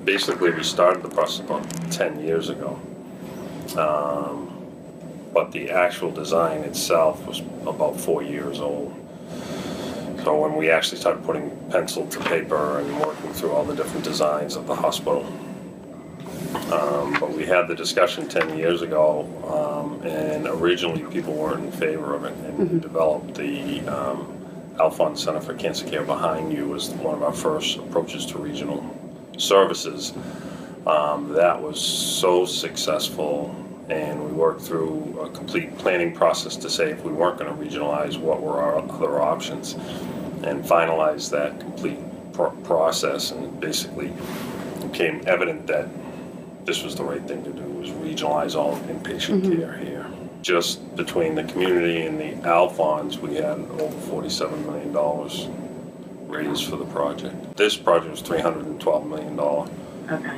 Basically, we started the process about 10 years ago. But the actual design itself was about 4 years old. So when we actually started putting pencil to paper and working through all the different designs of the hospital. But we had the discussion 10 years ago, and originally people weren't in favor of it, and we developed the Alphonse Center for Cancer Care behind you was one of our first approaches to regional services. That was so successful, and we worked through a complete planning process to say if we weren't going to regionalize, what were our other options, and finalized that complete process, and basically became evident that this was the right thing to do, was regionalize all inpatient care here. Just between the community and the Alphonse, we had over $47 million raised for the project. This project was $312 million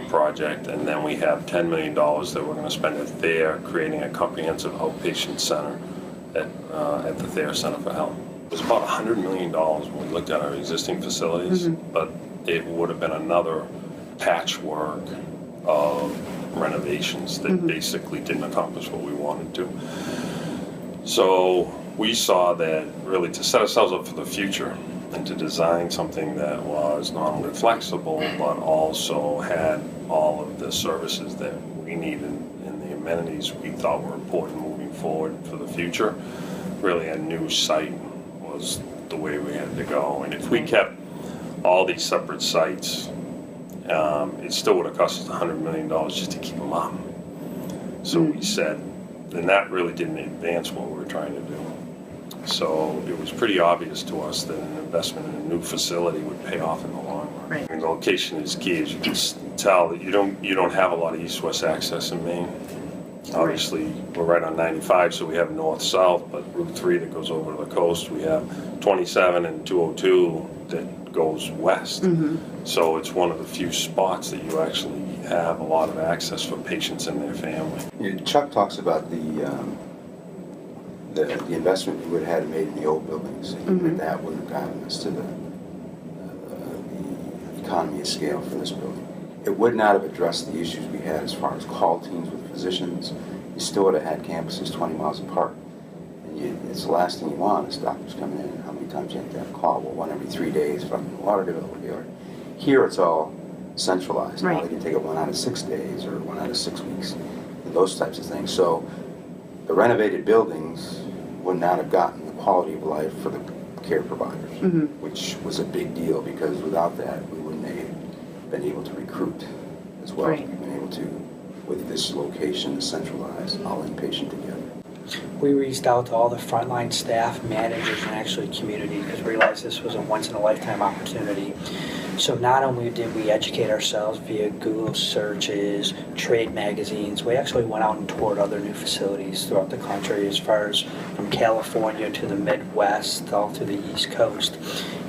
project, and then we have $10 million that we're going to spend at Thayer, creating a comprehensive outpatient center at the Thayer Center for Health. It was about $100 million when we looked at our existing facilities, but it would have been another patchwork of renovations that basically didn't accomplish what we wanted to. So we saw that really to set ourselves up for the future and to design something that was not only flexible but also had all of the services that we needed and the amenities we thought were important moving forward for the future. Really a new site was the way we had to go, and if we kept all these separate sites, it still would have cost us $100 million just to keep them up. So we said, and that really didn't advance what we were trying to do. So it was pretty obvious to us that an investment in a new facility would pay off in the long run. Right. I mean, the location is key. As you can tell, that you don't have a lot of east-west access in Maine. Obviously, we're right on 95, so we have north-south, but Route 3 that goes over to the coast. We have 27 and 202 that goes west. So it's one of the few spots that you actually have a lot of access for patients and their family. Chuck talks about the investment we would have had made in the old buildings, and that would have gotten us to the economy of scale for this building. It would not have addressed the issues we had as far as call teams with physicians. You still would have had campuses 20 miles apart. And it's the last thing you want is doctors coming in. How many times you have to have a call? Well, one every 3 days from the water developer. Here it's all centralized. Now they can take it 1 out of 6 days or 1 out of 6 weeks, and those types of things. So the renovated buildings would not have gotten the quality of life for the care providers, which was a big deal, because without that we wouldn't have been able to recruit as well. We've been able to, with this location, centralize all inpatient together. We reached out to all the frontline staff, managers, and actually community, because we realized this was a once-in-a-lifetime opportunity. So not only did we educate ourselves via Google searches, trade magazines, we actually went out and toured other new facilities throughout the country, as far as from California to the Midwest, all to the East Coast.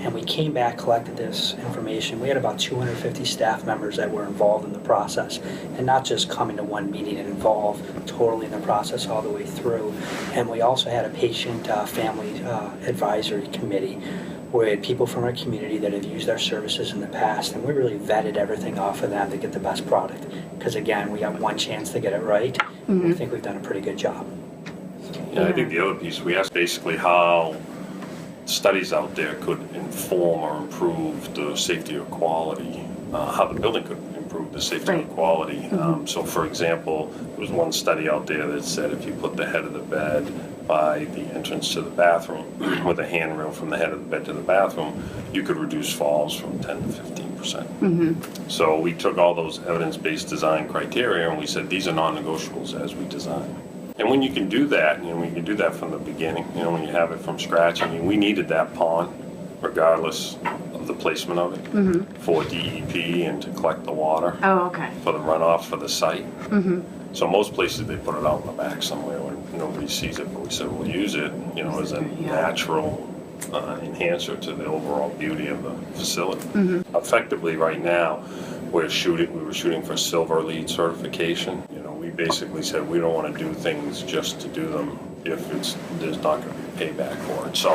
And we came back, collected this information. We had about 250 staff members that were involved in the process, and not just coming to one meeting and involved totally in the process all the way through. And we also had a patient family advisory committee, where we had people from our community that have used our services in the past, and we really vetted everything off of them to get the best product. Because again, we have one chance to get it right, and we think we've done a pretty good job. Yeah, I think the other piece, we asked basically how studies out there could inform or improve the safety or quality, how the building could improve the safety or quality. So for example, there was one study out there that said if you put the head of the bed by the entrance to the bathroom with a handrail from the head of the bed to the bathroom, you could reduce falls from 10 to 15%. So we took all those evidence-based design criteria and we said these are non-negotiables as we design. And when you can do that, when you can do that from the beginning, when you have it from scratch, we needed that pond regardless of the placement of it for DEP and to collect the water for the runoff for the site. So most places they put it out in the back somewhere where nobody sees it, but we said we'll use it, as a natural enhancer to the overall beauty of the facility. Effectively, right now, we were shooting for Silver LEED certification. We basically said we don't want to do things just to do them if there's not going to be payback for it. So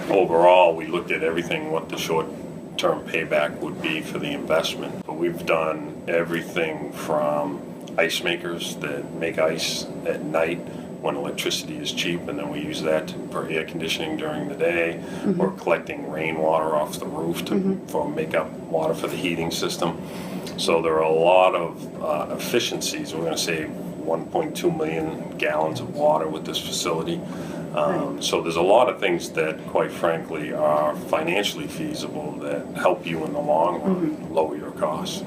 overall, we looked at everything, what the short-term payback would be for the investment, but we've done everything from ice makers that make ice at night when electricity is cheap, and then we use that for air conditioning during the day, or collecting rainwater off the roof for make up water for the heating system. So there are a lot of efficiencies. We're going to save 1.2 million gallons of water with this facility. So there's a lot of things that, quite frankly, are financially feasible that help you in the long run lower your costs.